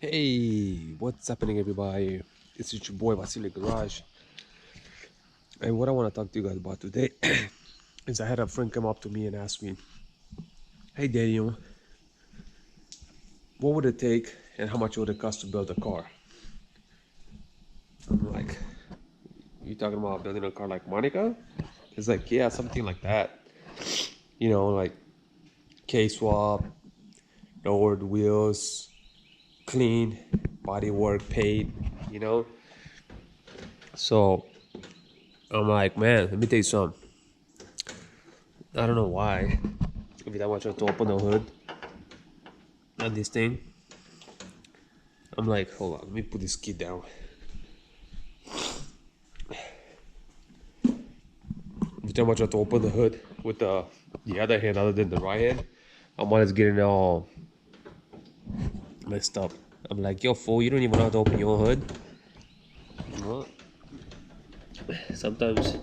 Hey, what's happening, everybody? This is your boy Vasily Garage, and what I want to talk to you guys about today is I had a friend come up to me and ask me, "Hey, Daniel, what would it take, and how much would it cost to build a car?" I'm like, "You talking about building a car like Monica?" It's like, "Yeah, something like that. Like K swap, lowered wheels, clean, body work paid. You know." So I'm like, "Man, let me tell you something. I don't know why. Every time I try to open the hood on this thing, I'm like, hold on, let me put this key down. Every time I try to open the hood with the other hand other than the right hand, I'm always getting all messed up. I'm like, yo, fool, you don't even know how to open your own hood? You know what? Sometimes,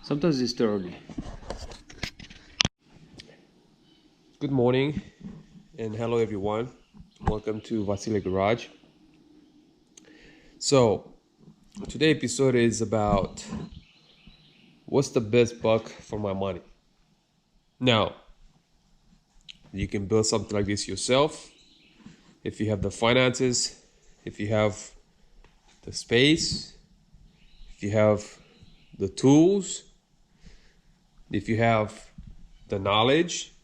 sometimes it's too early. Good morning, and hello, everyone. Welcome to Vasily Garage. So, today's episode is about what's the best buck for my money. Now, you can build something like this yourself if you have the finances, if you have the space, if you have the tools, if you have the knowledge,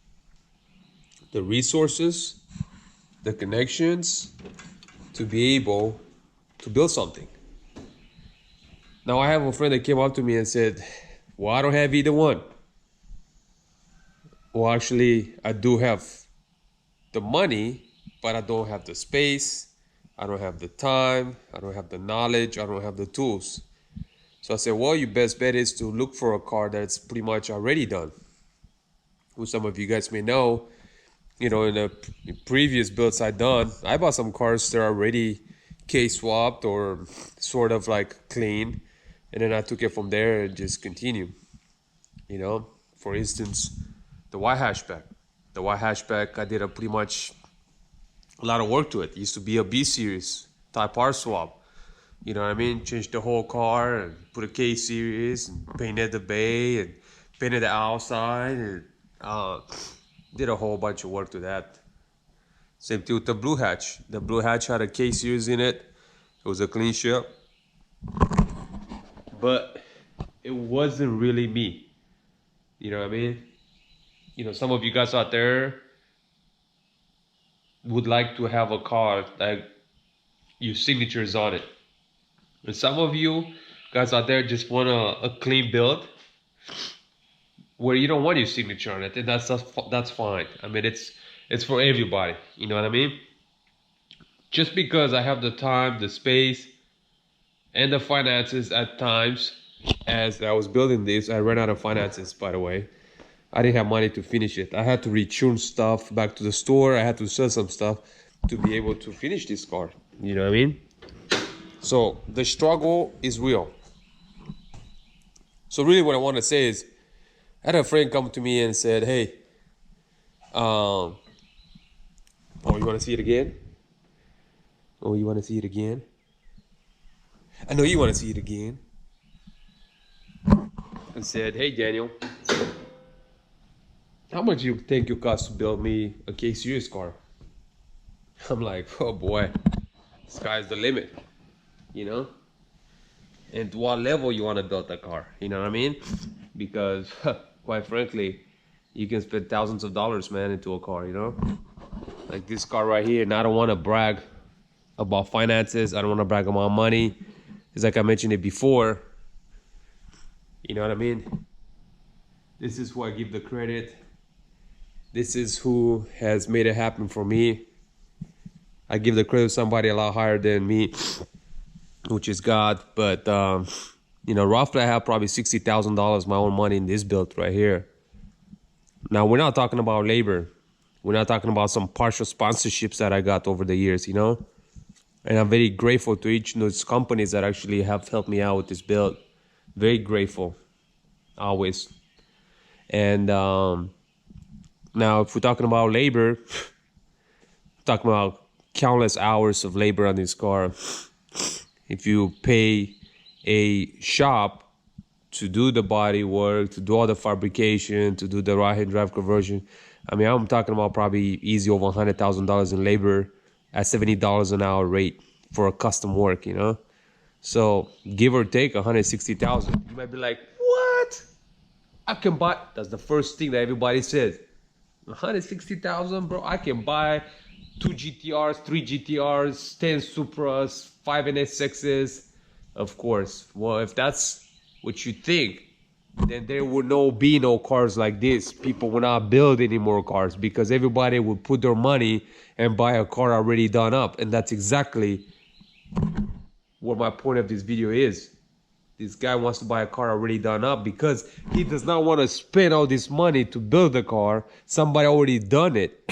the resources, the connections to be able to build something. Now, I have a friend that came up to me and said, well, I don't have either one. Well, actually, I do have the money, but I don't have the space. I don't have the time. I don't have the knowledge. I don't have the tools. So I said, well, your best bet is to look for a car that's pretty much already done. Who some of you guys may know, in the previous builds I done, I bought some cars that are already K-swapped or sort of like clean. And then I took it from there and just continue. For instance, the Y hatchback. The Y hatchback, I did pretty much a lot of work to it. It used to be a B series Type R swap. You know what I mean? Changed the whole car and put a K series and painted the bay and painted the outside and did a whole bunch of work to that. Same thing with the blue hatch. The blue hatch had a K series in it. It was a clean ship, but it wasn't really me. You know what I mean? Some of you guys out there would like to have a car that your signatures on it. And some of you guys out there just want a clean build where you don't want your signature on it, and that's fine. I mean, it's for everybody. You know what I mean? Just because I have the time, the space, and the finances at times, as I was building this, I ran out of finances. By the way, I didn't have money to finish it. I had to return stuff back to the store. I had to sell some stuff to be able to finish this car. You know what I mean? So the struggle is real. So really what I want to say is, I had a friend come to me and said, hey, oh, you want to see it again? Oh, you want to see it again? I know you want to see it again. And said, hey, Daniel, how much do you think it cost to build me a K-Series car? I'm like, oh boy, sky's the limit, you know? And to what level you want to build that car, you know what I mean? Because, quite frankly, you can spend thousands of dollars, man, into a car, Like this car right here, and I don't want to brag about finances. I don't want to brag about money. It's like I mentioned it before. You know what I mean? This is who I give the credit. This is who has made it happen for me. I give the credit to somebody a lot higher than me, which is God. But, roughly I have probably $60,000 my own money in this build right here. Now, we're not talking about labor. We're not talking about some partial sponsorships that I got over the years, And I'm very grateful to each of those companies that actually have helped me out with this build. Very grateful, always. And now, if we're talking about labor, talking about countless hours of labor on this car. If you pay a shop to do the body work, to do all the fabrication, to do the right-hand drive conversion, I mean, I'm talking about probably easy over $100,000 in labor at $70 an hour rate for a custom work, you know? So give or take 160,000. You might be like, what? I can buy. That's the first thing that everybody says. 160,000, bro. I can buy 2 GTRs, 3 GTRs, 10 Supras, 5 NSXs. Of course. Well, if that's what you think, then there would be no cars like this. People will not build any more cars because everybody would put their money and buy a car already done up. And that's exactly what my point of this video is. This guy wants to buy a car already done up because he does not want to spend all this money to build a car. Somebody already done it.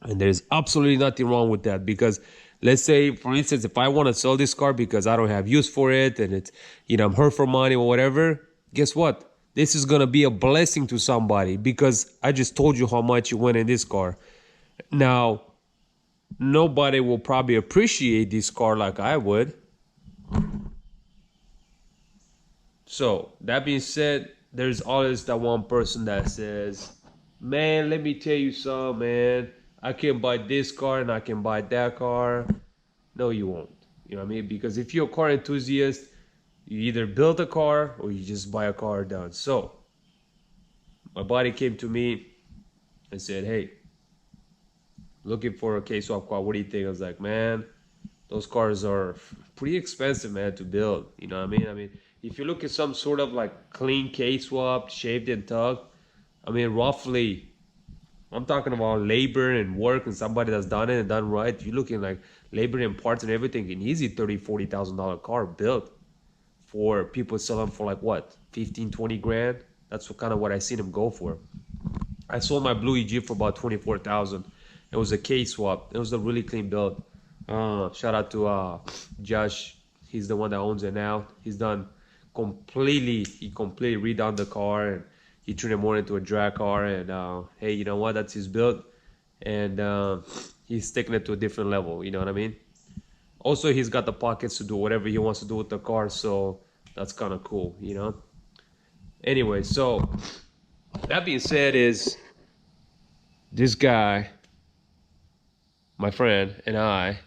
And there's absolutely nothing wrong with that, because let's say, for instance, if I want to sell this car because I don't have use for it and it's, you know, I'm hurt for money or whatever, guess what? This is going to be a blessing to somebody because I just told you how much you went in this car. Now, nobody will probably appreciate this car like I would. So, that being said, there's always that one person that says, man, let me tell you something, man. I can buy this car and I can buy that car. No, you won't. You know what I mean? Because if you're a car enthusiast, you either build a car or you just buy a car done. So, my buddy came to me and said, hey, looking for a K-swap car. What do you think? I was like, man, those cars are pretty expensive, man, to build. You know what I mean? I mean, if you look at some sort of like clean K-swap, shaved and tucked, I mean, roughly, I'm talking about labor and work and somebody that's done it and done right. You're looking like labor and parts and everything, an easy $30,000, $40,000 car built for people selling for like what, 15, 20 grand? That's kind of what I seen them go for. I sold my blue EG for about 24,000. It was a K-swap. It was a really clean build. Shout out to Josh. He's the one that owns it now. He completely redone the car and he turned it more into a drag car. And hey, you know what? That's his build, and he's taking it to a different level. You know what I mean? Also, he's got the pockets to do whatever he wants to do with the car, so that's kind of cool, you know. Anyway, so that being said, is this guy, my friend, and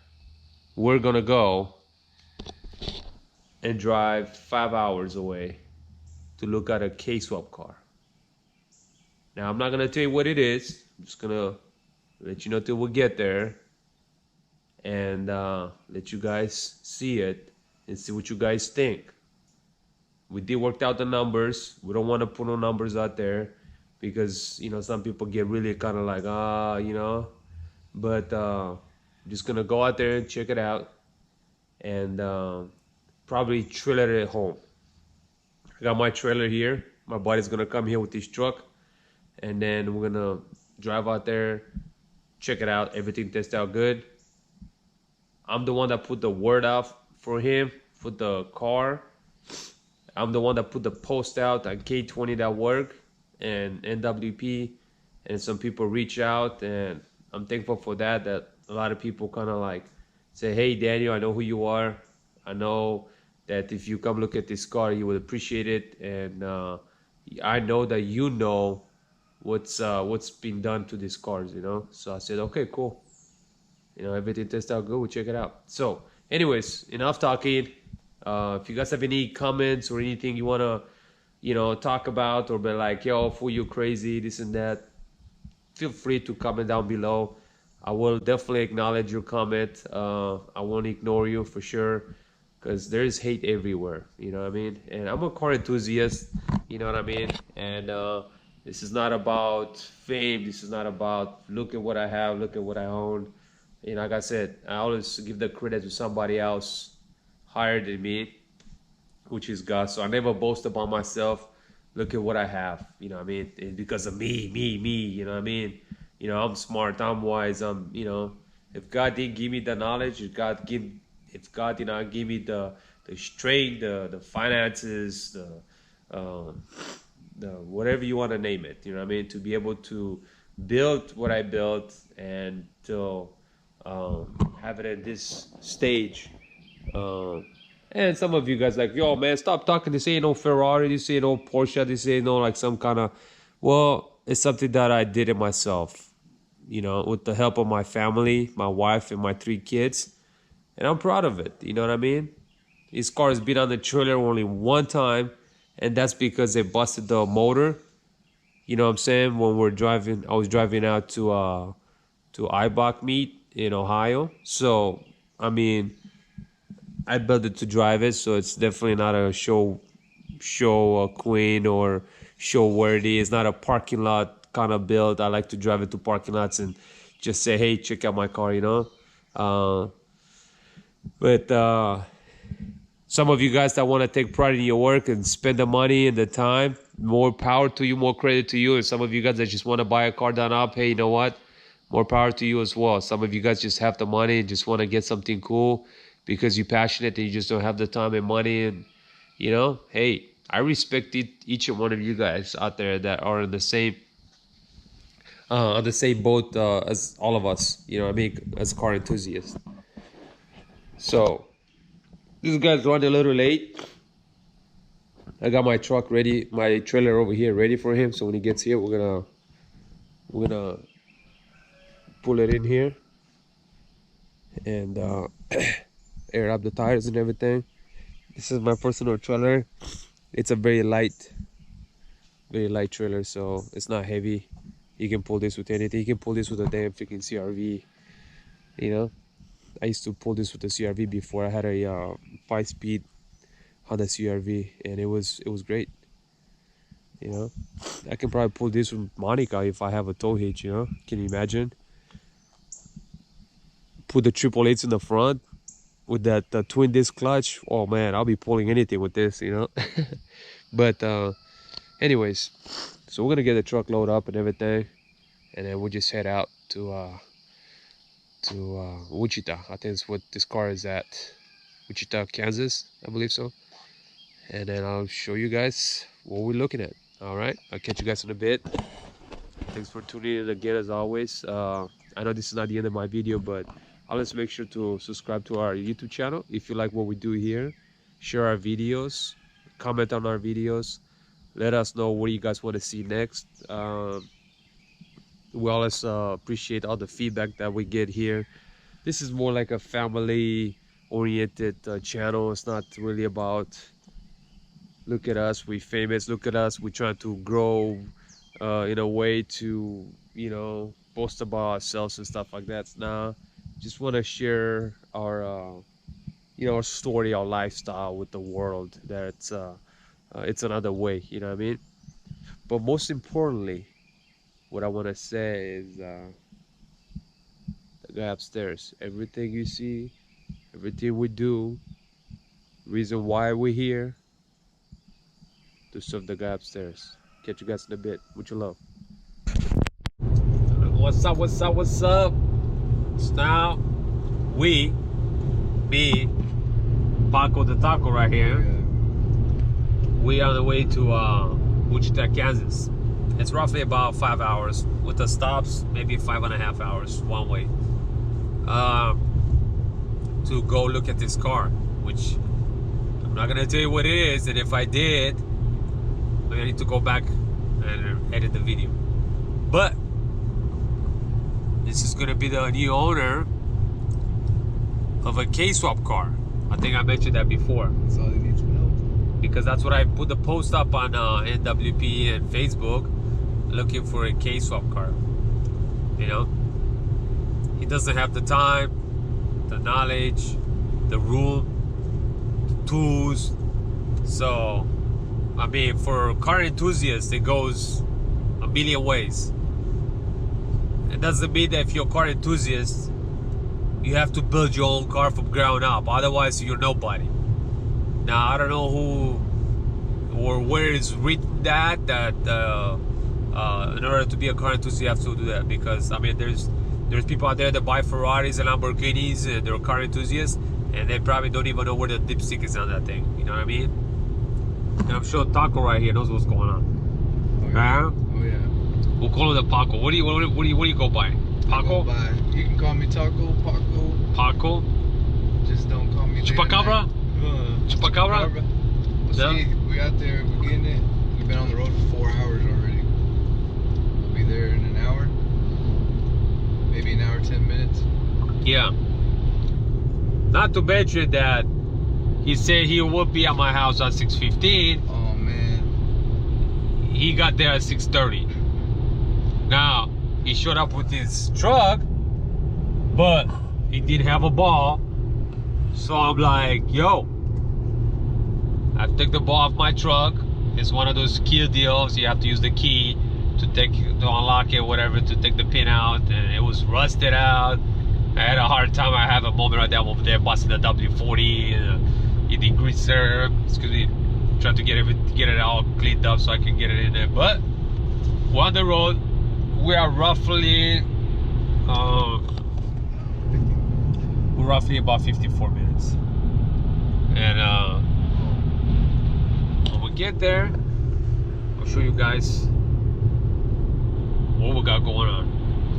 we're gonna go and drive 5 hours away to look at a K-swap car. Now, I'm not gonna tell you what it is. I'm just gonna let you know till we get there and let you guys see it and see what you guys think. We did work out the numbers. We don't want to put no numbers out there because, you know, some people get really kind of like, you know, but I'm just gonna go out there and check it out and probably trailer it at home. I got my trailer here. My buddy's gonna come here with his truck, and then we're gonna drive out there, check it out, everything test out good. I'm the one that put the word out for him for the car. I'm the one that put the post out on K20.org and NWP, and some people reach out, and I'm thankful for that a lot of people kind of like say, hey Daniel, I know who you are. I know that if you come look at this car, you would appreciate it, and I know that you know what's been done to these cars, you know. So I said, okay, cool. You know, everything tests out good. We'll check it out. So, anyways, enough talking. If you guys have any comments or anything you wanna, you know, talk about, or be like, yo, fool, you crazy, this and that, feel free to comment down below. I will definitely acknowledge your comment. I won't ignore you for sure, because there's hate everywhere, you know what I mean? And I'm a car enthusiast, you know what I mean? And this is not about fame. This is not about look at what I have, look at what I own. You know, like I said, I always give the credit to somebody else higher than me, which is God. So I never boast about myself. Look at what I have, you know what I mean? It's because of me, you know what I mean? You know, I'm smart, I'm wise, you know, if God didn't give me the knowledge, if God did not give me the strength, the finances, the whatever you want to name it, you know what I mean, to be able to build what I built and to have it at this stage. And some of you guys like, yo, man, stop talking. This ain't no Ferrari. This ain't no Porsche. This ain't no like some kind of. Well, it's something that I did it myself. You know, with the help of my family, my wife, and my 3 kids, and I'm proud of it. You know what I mean? This car has been on the trailer only one time, and that's because they busted the motor. You know what I'm saying? When we're driving, I was driving out to IBOC meet in Ohio. So, I mean, I built it to drive it, so it's definitely not a show queen or show worthy. It's not a parking lot kind of build. I like to drive it to parking lots and just say, hey, check out my car, you know? But some of you guys that want to take pride in your work and spend the money and the time, more power to you, more credit to you. And some of you guys that just want to buy a car done up, hey, you know what? More power to you as well. Some of you guys just have the money and just want to get something cool because you're passionate and you just don't have the time and money. And, you know, hey, I respect each and one of you guys out there that are in the same on the same boat as all of us, you know what I mean, as car enthusiasts. So, this guy's running a little late. I got my truck ready, my trailer over here ready for him. So when he gets here, we're gonna pull it in here and air up the tires and everything. This is my personal trailer. It's a very light trailer, so it's not heavy. You can pull this with anything. You can pull this with a damn freaking CRV. You know, I used to pull this with the CRV before. I had a 5-speed Honda CRV, and it was great. You know, I can probably pull this with Monica if I have a tow hitch. You know, can you imagine? Put the 888s in the front with that twin disc clutch. Oh man, I'll be pulling anything with this. You know, but anyways, so we're gonna get the truck loaded up and everything, and then we'll just head out to Wichita. I think that's what this car is at. Wichita, Kansas, I believe so. And then I'll show you guys what we're looking at. All right, I'll catch you guys in a bit. Thanks for tuning in again as always. I know this is not the end of my video, but always make sure to subscribe to our YouTube channel if you like what we do here. Share our videos, comment on our videos. Let us know what you guys want to see next. We always appreciate all the feedback that we get here. This is more like a family oriented channel. It's not really about look at us, we famous, look at us, we try to grow in a way to, you know, post about ourselves and stuff like that. Nah, just want to share our you know, our story, our lifestyle with the world. That it's another way, you know what I mean? But most importantly, what I want to say is the guy upstairs, everything you see, everything we do, reason why we're here, to serve the guy upstairs. Catch you guys in a bit. Much love. What's up, what's up, what's up? So now me, Paco the Taco right here, we are on the way to Wichita, Kansas. It's roughly about 5 hours with the stops, maybe 5.5 hours one way, to go look at this car, which I'm not gonna tell you what it is, and if I did, I need to go back and edit the video. But this is gonna be the new owner of a K-swap car. I think I mentioned that before. That's all they need to know. Because that's what I put the post up on NWP and Facebook, looking for a K-swap car. You know, he doesn't have the time, the knowledge, the room, the tools. So, I mean, for car enthusiasts, it goes a million ways. It doesn't mean that if you're a car enthusiast, you have to build your own car from ground up. Otherwise, you're nobody. Now, I don't know who or where it's written that in order to be a car enthusiast, you have to do that. Because, I mean, there's people out there that buy Ferraris and Lamborghinis and they're car enthusiasts, and they probably don't even know where the dipstick is on that thing. You know what I mean? And I'm sure Taco right here knows what's going on. Oh yeah. Oh yeah. We'll call him the Paco. What do you go by? Paco? You can call me Taco, Paco. Paco? Just don't call me Chupacabra? Chupacabra? Well, No? see, we out there, we're getting it. We've been on the road for 4 hours already. We'll be there in an hour. Maybe an hour, 10 minutes. Yeah. Not to mention that he said he would be at my house at 6:15. Oh, man. He got there at 6:30. Now, he showed up with his truck, but he didn't have a ball. So I'm like, yo, I took the ball off my truck. It's one of those key deals. You have to use the key to unlock it, whatever, to take the pin out. And it was rusted out. I had a hard time. I have a moment right there. I'm over there busting the W40, the degreaser, excuse me, trying to get it all cleaned up so I can get it in there. But we're on the road. We are roughly about 54 minutes. And when we get there, I'll show you guys what we got going on.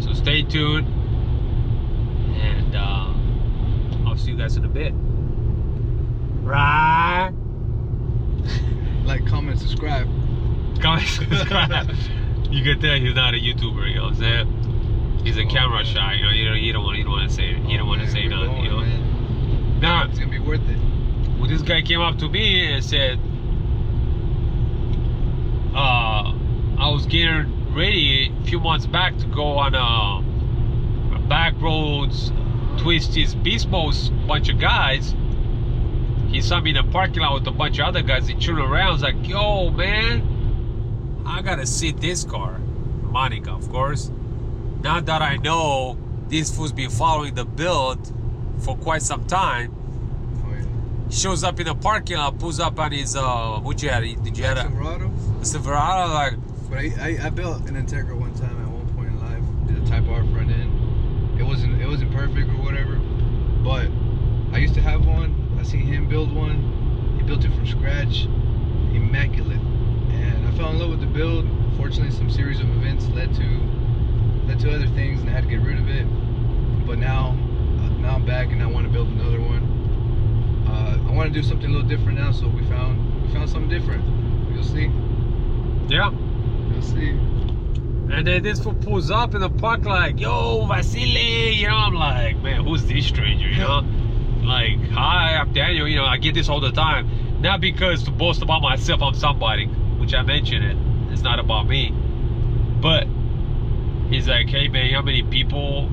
So stay tuned, and I'll see you guys in a bit. Right? Like, comment, subscribe. Comment, subscribe. You can tell he's not a YouTuber, you know what I'm saying? He's a camera shy, you know. You don't want to say it. You don't want to say nothing, you know. Now, it's gonna be worth it. When this guy came up to me and said, I was getting ready a few months back to go on a back roads, twisties, beast modes, bunch of guys. He saw me in a parking lot with a bunch of other guys. He turned around, was like, yo, man, I gotta see this car. Monica, of course. Now that I know this fool's been following the build for quite some time, shows up in the parking lot, pulls up on his what you had? Did you have a Silverado? Silverado? Like, but I built an Integra one time at one point in life. Did a Type R front end. It wasn't perfect or whatever, but I used to have one. I seen him build one. He built it from scratch, immaculate, and I fell in love with the build. Unfortunately, some series of events led to other things, and I had to get rid of it. But now I'm back, and I want to build another one. I want to do something a little different now, so we found something different. You'll see. yeah. You'll see. And then this fool pulls up in the park like, yo, Vasily, you know. I'm like, man, who's this stranger, you know? Like, hi, I'm Daniel, you know. I get this all the time. Not because to boast about myself, I'm somebody, which I mentioned it. It's not about me. But he's like, hey, man, how many people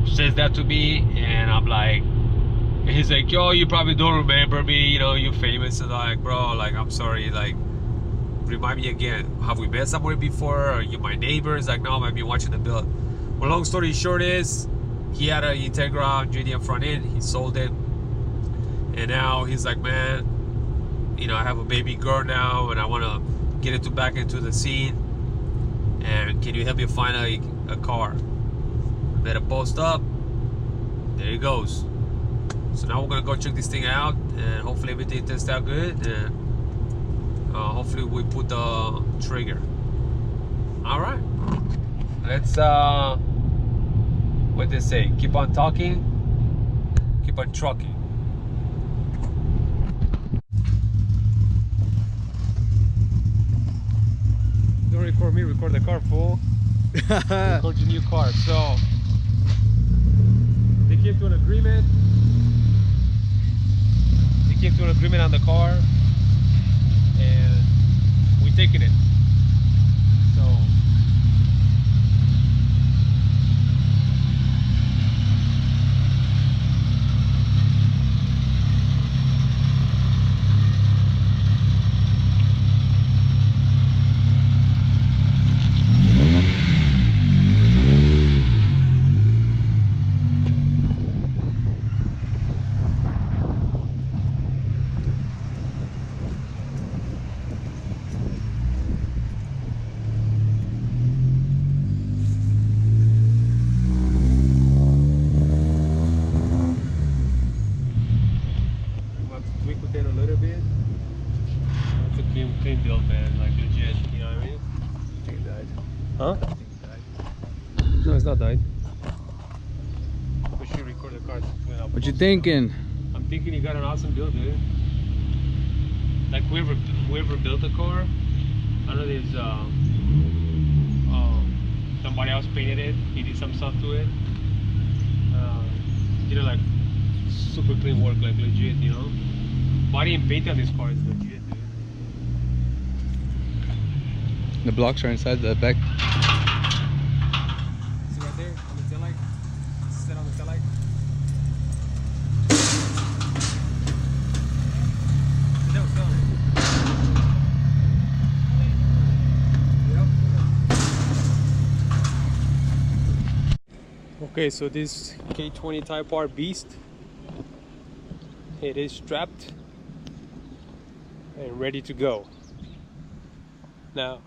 says that to me? And I'm like, and he's like, yo, you probably don't remember me, you know, you're famous. And I'm like, bro, like, I'm sorry, like, remind me again. Have we met somewhere before? Are you my neighbors? Like, no, I've been watching the build. Well, long story short is, he had an Integra JDM front end. He sold it. And now he's like, man, you know, I have a baby girl now, and I want to get it back into the scene. And can you help me find a car? Made a post up. There he goes. So now we're gonna go check this thing out, and hopefully everything tests out good, and hopefully we put the trigger. All right, let's what they say, keep on talking, keep on trucking. Don't record me, record the car, fool. Record your new car. So they came to an agreement. Came to an agreement on the car, and we're taking it. So before the car's What you thinking? I'm thinking you got an awesome build, dude. Like whoever built the car, I know there's somebody else painted it. He did some stuff to it. Did it like super clean work, like legit, you know. Body and paint on this car is legit, dude. The blocks are inside the back. See right there on the tail light? Set on the tail light. That was done. Yep. Okay, so this K20 Type R Beast, it is strapped and ready to go. Now,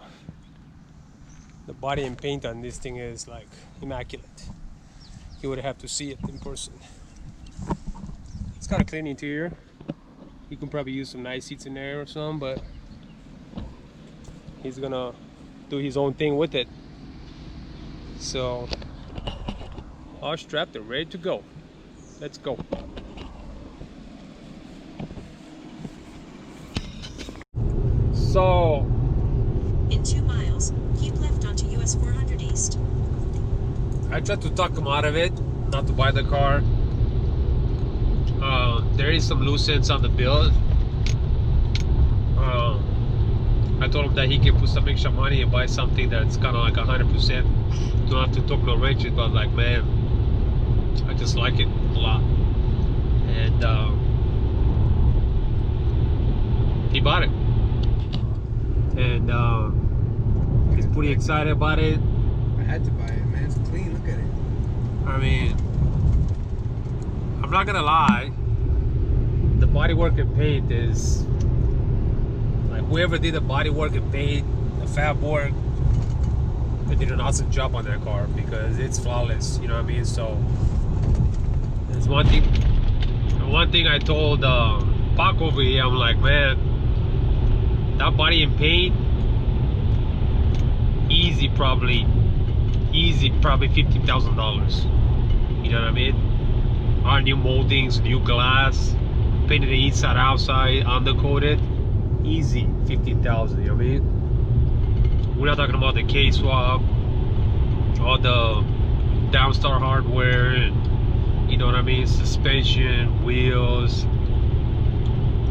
the body and paint on this thing is like immaculate. You would have to see it in person. It's got a clean interior. You can probably use some nice seats in there or something, but he's gonna do his own thing with it. So, all strapped and ready to go. Let's go. So, in 2 miles, keep left onto US 400 East. I tried to talk him out of it, not to buy the car. There is some loose ends on the build. I told him that he can put some extra money and buy something that's kind of like 100%. Don't have to talk no wrenches, but like, man, I just like it a lot. And he bought it. And he's pretty excited about it. I had to buy it, man. It's clean. Look at it. I mean, I'm not gonna lie, the bodywork and paint is like whoever did the bodywork and paint, the fab work, they did an awesome job on that car because it's flawless. You know what I mean? So there's one thing I told Pac over here. I'm like, man, that body and paint, easy probably $15,000. You know what I mean? Our new moldings, new glass, painted the inside, outside, undercoated, easy 15,000. You know what I mean? We're not talking about the case swap, all the downstar hardware, and you know what I mean, suspension, wheels.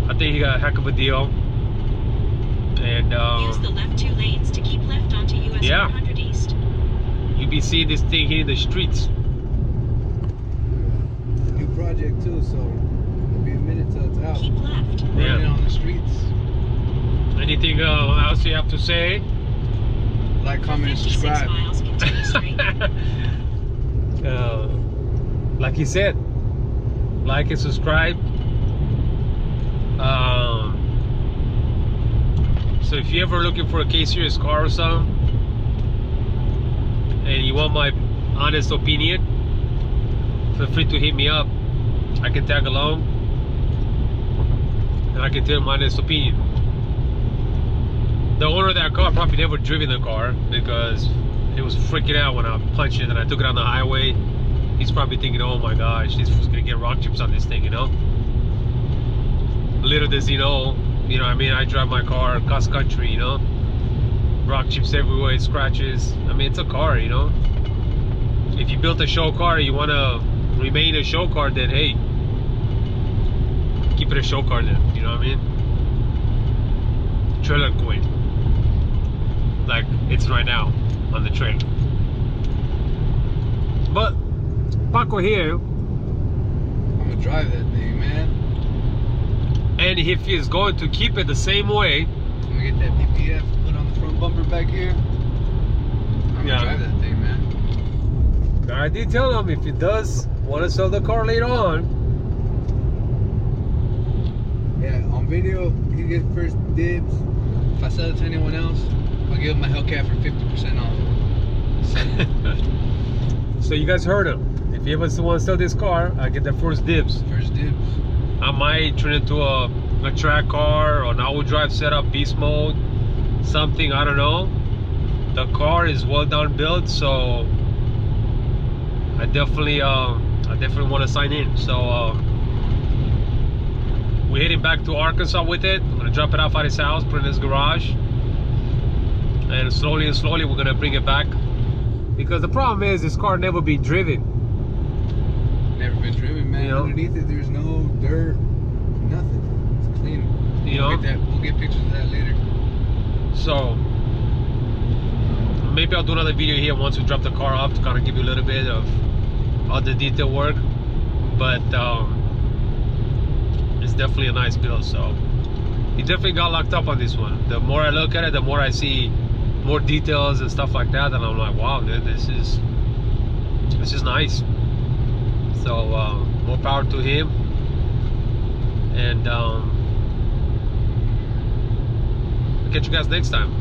I think he got a heck of a deal. And use the left 2 lanes to keep left onto US 400 East. You'll be seeing this thing hitting the streets. New project too, so it'll be a minute till it's out. Keep left. Running on the streets. Anything else you have to say? Like, comment, and 56 subscribe. miles, continue straight. Like he said, like and subscribe. So if you're ever looking for a K-Series car or something, and you want my honest opinion, feel free to hit me up. I can tag along, and I can tell you my honest opinion. The owner of that car probably never driven the car because it was freaking out when I punched it and I took it on the highway. He's probably thinking, oh my gosh, this was gonna get rock chips on this thing, you know? Little does he know, you know what I mean, I drive my car cross country, you know? Rock chips everywhere, scratches. I mean, it's a car, you know? If you built a show car, you wanna remain a show car, then hey, keep it a show car then, you know what I mean? Trailer coin. Like it's right now on the trailer. But Paco here, I'm gonna drive that thing, man. and if he's going to keep it the same way, I'm gonna get that PPF, put on the front bumper back here. I'm gonna drive that thing, man. I did tell him if he does want to sell the car later on, Yeah, on video, he gets first dibs. If I sell it to anyone else, I'll give him a Hellcat for 50% off. so you guys heard him. If he ever wants to sell this car, I get the first dibs. First dibs. I might turn it into a track car or an all-wheel drive setup, beast mode, something, I don't know. The car is well done built, so I definitely I definitely want to sign in. So we're heading back to Arkansas with it. I'm gonna drop it off at his house, put it in his garage, and slowly we're gonna bring it back. Because the problem is this car never been driven. Never been driven, man. You know? Underneath it, there's no dirt, nothing. It's clean. You know? We'll get pictures of that later. So maybe I'll do another video here once we drop the car off to kind of give you a little bit of all the detail work. But it's definitely a nice build. So he definitely got locked up on this one. The more I look at it, the more I see more details and stuff like that, and I'm like, wow, dude, this is nice. So more power to him. And I'll catch you guys next time.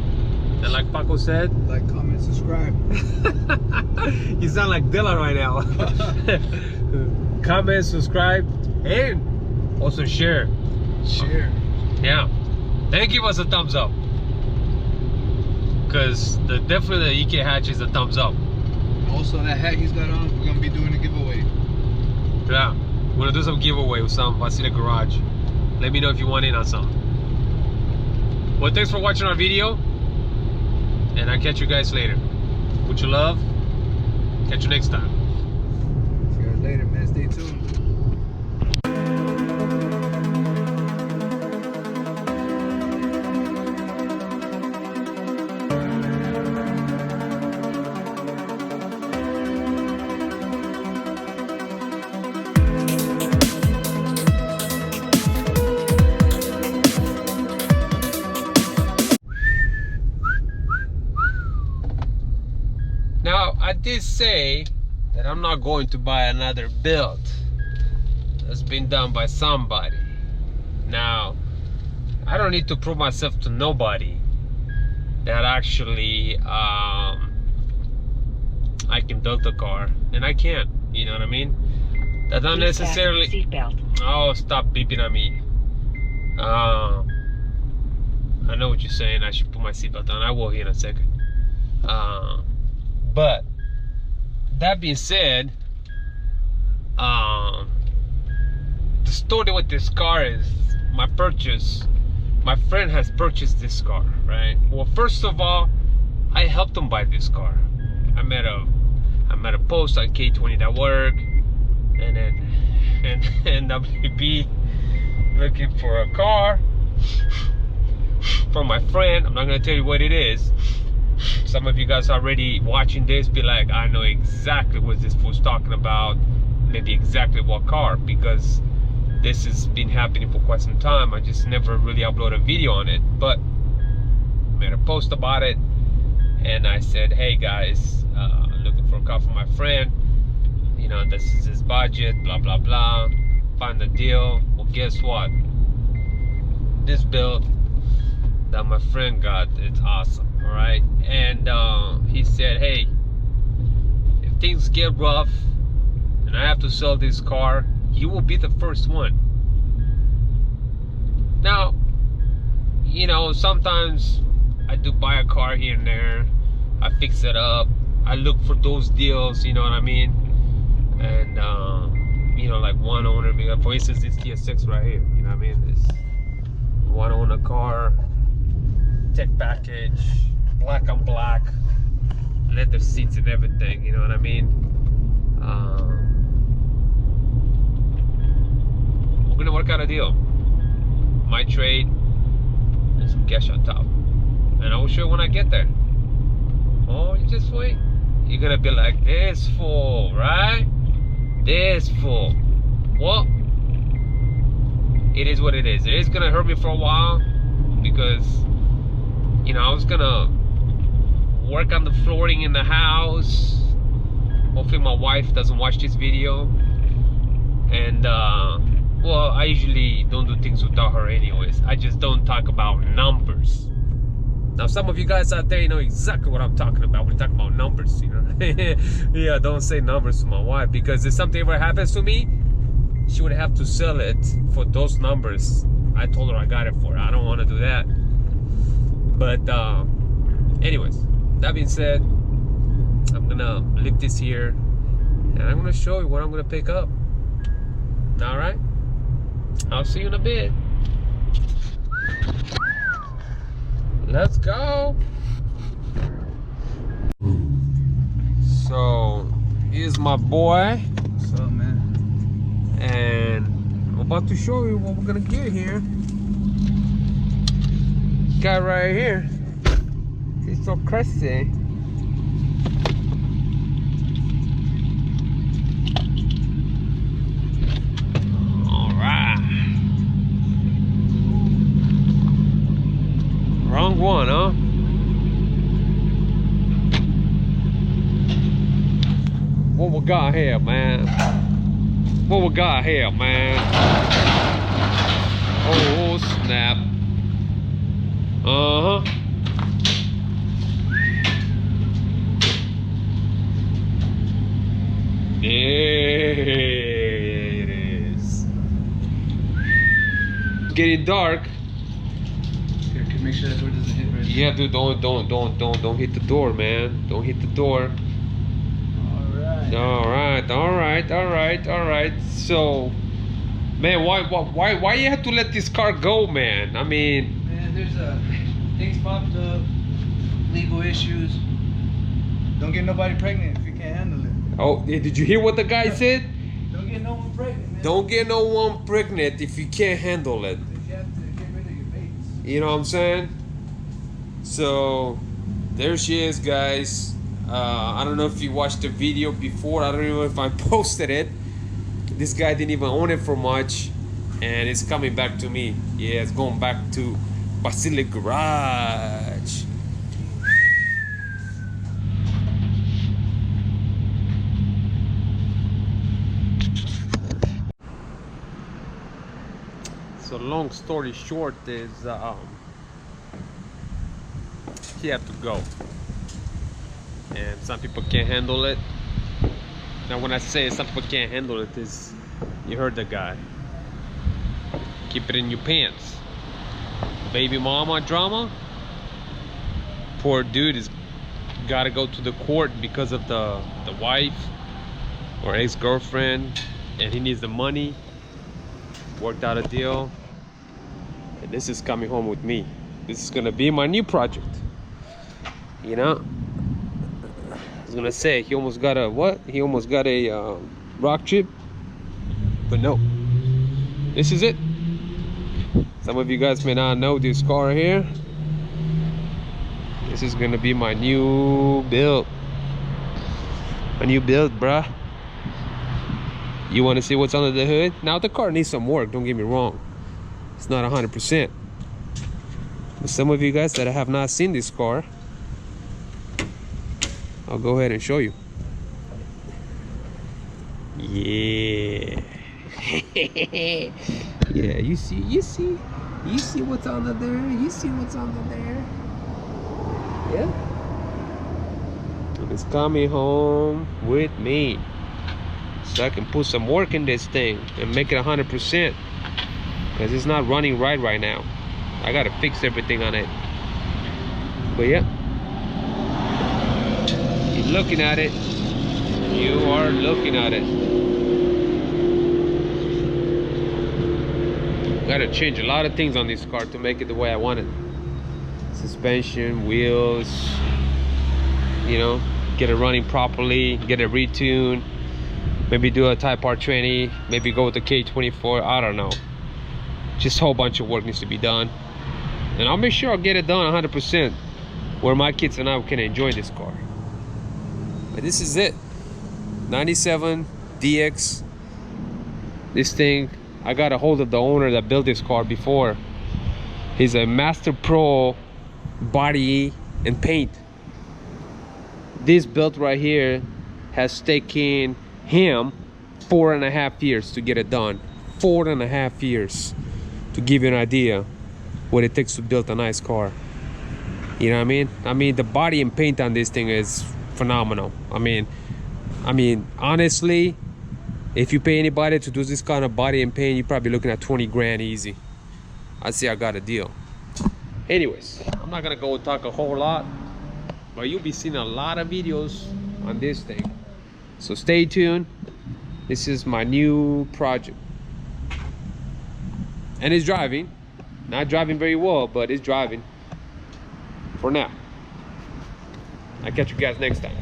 And like Paco said, Like, comment, subscribe. you sound like Dylan right now. Comment, subscribe, and also share. Share. Yeah, and give us a thumbs up, because definitely the EK hatch is a thumbs up. Also, that hat he's got on, we're gonna be doing a giveaway. Yeah, we're gonna do some giveaway with some Vasile Garage. Let me know if you want in on something. Well, thanks for watching our video, and I'll catch you guys later. With your love, catch you next time. See you guys later, man. Stay tuned. Now, I did say that I'm not going to buy another build that's been done by somebody. Now, I don't need to prove myself to nobody that actually I can build a car, and I can't. You know what I mean? That not necessarily. Seatbelt. Oh, stop beeping at me. I know what you're saying. I should put my seatbelt on. I will here in a second. But that being said, the story with this car is my friend has purchased this car, right? Well, first of all, I helped him buy this car. I met a post on K20.org, and then WB looking for a car for my friend. I'm not gonna tell you what it is. Some of you guys already watching this be like, I know exactly what this fool's talking about, maybe exactly what car, because this has been happening for quite some time. I just never really uploaded a video on it, but I made a post about it, and I said, hey guys, looking for a car for my friend, you know, this is his budget, blah blah blah, find the deal. Well, guess what, this build that my friend got, it's awesome. All right, and he said, hey, if things get rough and I have to sell this car, you will be the first one. Now, you know, sometimes I do buy a car here and there, I fix it up, I look for those deals, you know what I mean? And you know, like one owner, for instance, this Kia 6 right here, you know what I mean? This one owner car, tech package, black on black, leather seats and everything, you know what I mean? We're gonna work out a deal. My trade and some cash on top, and I will show you when I get there. Oh, you just wait. You're gonna be like, this fool, right? This fool. Well, it is what it is. It is gonna hurt me for a while, because you know, I was gonna work on the flooring in the house. Hopefully my wife doesn't watch this video. And well, I usually don't do things without her anyways. I just don't talk about numbers. Now, some of you guys out there, you know exactly what I'm talking about when we talk about numbers, you know. Yeah, don't say numbers to my wife, because if something ever happens to me, she would have to sell it for those numbers I told her I got it for. I don't want to do that. But anyways, that being said, I'm gonna leave this here, and I'm gonna show you what I'm gonna pick up. All right, I'll see you in a bit. Let's go. So here's my boy. What's up, man? And I'm about to show you what we're gonna get here. Guy right here. He's so crazy. Alright. Wrong one, huh? What we got here, man? What we got here, man? Oh, snap. Uh-huh. There it is. Getting dark. Here, can you make sure that door doesn't hit right Yeah, dude, don't hit the door, man. Don't hit the door. All right. So, man, why you have to let this car go, man? I mean, Man, there's things popped up, legal issues. Don't get nobody pregnant if you can't handle it. oh, did you hear what the guy said? Don't get no one pregnant, man. Don't get no one pregnant if you can't handle it. You have to get rid of your baits. You know what I'm saying? So, there she is, guys. I don't know if you watched the video before. I don't know if I posted it. This guy didn't even own it for much, and it's coming back to me. Yeah, it's going back to Basilic Garage. So long story short is he had to go, and some people can't handle it. Now when I say some people can't handle it, is you heard the guy. Keep it in your pants. Baby mama drama. Poor dude is gotta go to the court because of the wife or ex-girlfriend, and he needs the money. Worked out a deal, and this is coming home with me. This is gonna be my new project. You know, I was gonna say he almost got a what? He almost got a rock chip, but no. This is it. Some of you guys may not know this car here. This is gonna be my new build. My new build, bruh. You want to see what's under the hood? Now the car needs some work, don't get me wrong. It's not 100%. But some of you guys that have not seen this car, I'll go ahead and show you. Yeah. Yeah, you see what's under there? You see what's under there? Yeah. And it's coming home with me. So I can put some work in this thing and make it 100%, because it's not running right now. I gotta fix everything on it. But yeah, you're looking at it. You are looking at it. Gotta change a lot of things on this car to make it the way I want it. Suspension, wheels, you know, get it running properly, get it retuned. Maybe do a Type R20, maybe go with the K24, I don't know. Just a whole bunch of work needs to be done. And I'll make sure I'll get it done 100% where my kids and I can enjoy this car. But this is it. 97 DX. This thing, I got a hold of the owner that built this car before. He's a master pro body and paint. This build right here has taken him 4.5 years to get it done. 4.5 years, to give you an idea what it takes to build a nice car. You know what I mean? I mean, the body and paint on this thing is phenomenal. I mean honestly, if you pay anybody to do this kind of body and paint, you're probably looking at 20 grand easy. I'd say I got a deal. Anyways, I'm not gonna go talk a whole lot, but you'll be seeing a lot of videos on this thing. So stay tuned. This is my new project. And it's driving. Not driving very well, but it's driving. For now. I'll catch you guys next time.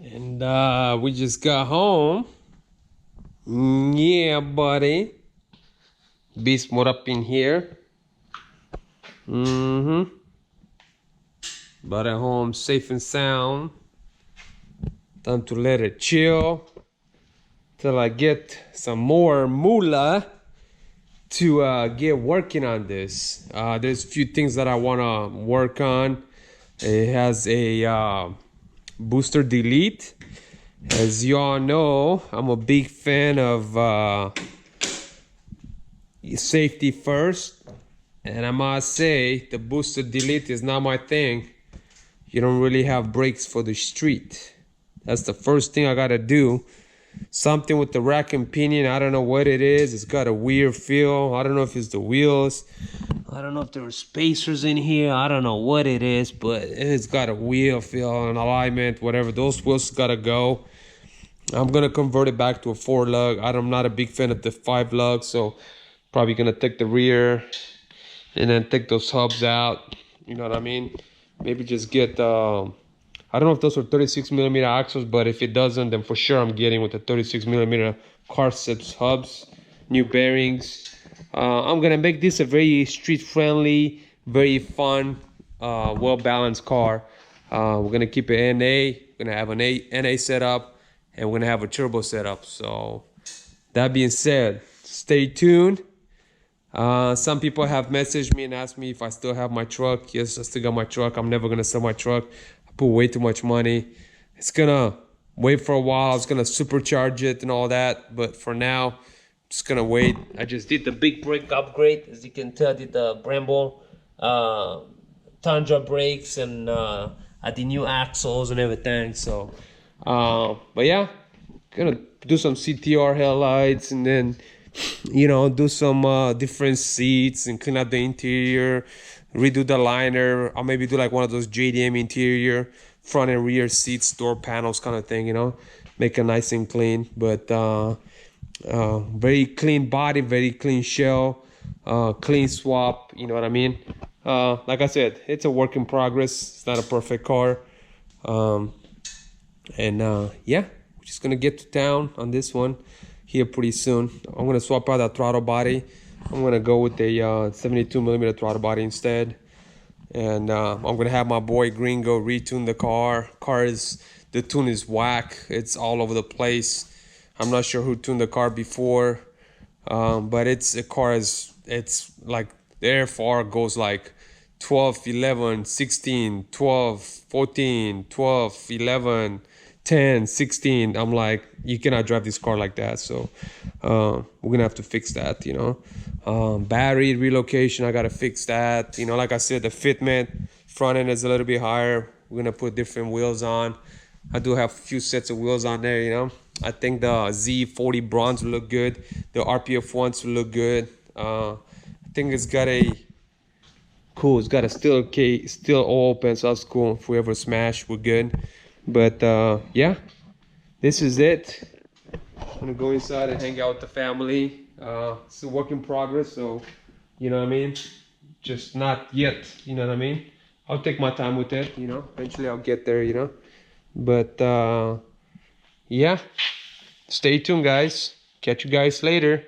And we just got home. Yeah, buddy. Beast mode up in here. But at home, safe and sound. Time to let it chill till I get some more moolah to get working on this. There's a few things that I want to work on. It has a booster delete. As you all know, I'm a big fan of safety first. And I must say, the booster delete is not my thing. You don't really have brakes for the street. That's the first thing I gotta do. Something with the rack and pinion, I don't know what it is. It's got a weird feel. I don't know if it's the wheels. I don't know if there are spacers in here. I don't know what it is, but it's got a weird feel and alignment, whatever. Those wheels gotta go. I'm gonna convert it back to a 4-lug. I'm not a big fan of the 5-lug, so probably gonna take the rear and then take those hubs out. You know what I mean? Maybe just get I don't know if those are 36mm axles, but if it doesn't, then for sure I'm getting with the 36mm car sips hubs, new bearings. I'm gonna make this a very street friendly, very fun, well balanced car. We're gonna keep it NA. We're gonna have an NA setup, and we're gonna have a turbo setup. So that being said, stay tuned. Some people have messaged me and asked me if I still have my truck. Yes, I still got my truck. I'm never gonna sell my truck. I put way too much money. It's gonna wait for a while. It's gonna supercharge it and all that. But for now, I'm just gonna wait. I just did the big brake upgrade. As you can tell, I did the Brembo Tundra brakes and I did new axles and everything. So, but yeah, gonna do some CTR headlights and then, you know, do some different seats and clean up the interior, redo the liner. I'll maybe do like one of those JDM interior front and rear seats, door panels kind of thing, you know, make it nice and clean. But very clean body, very clean shell, clean swap, you know what I mean? Like I said, it's a work in progress. It's not a perfect car. Yeah, we're just gonna get to town on this one here pretty soon. I'm gonna swap out that throttle body. I'm gonna go with a 72mm throttle body instead, and I'm gonna have my boy Gringo retune the car. The tune is whack. It's all over the place. I'm not sure who tuned the car before, but it's like the airfar goes like 12, 11, 16, 12, 14, 12, 11, 10, 16. I'm like, you cannot drive this car like that. So we're gonna have to fix that, you know. Battery relocation, I gotta fix that. You know, like I said, the fitment front end is a little bit higher. We're gonna put different wheels on. I do have a few sets of wheels on there, you know. I think the Z40 bronze will look good. The RPF ones will look good. I think it's got a still open, so that's cool. If we ever smash, we're good. But yeah, this is it. I'm gonna go inside and hang out with the family. It's a work in progress, so you know what I mean. Just not yet, you know what I mean. I'll take my time with it, you know. Eventually, I'll get there, you know. But yeah, stay tuned, guys. Catch you guys later.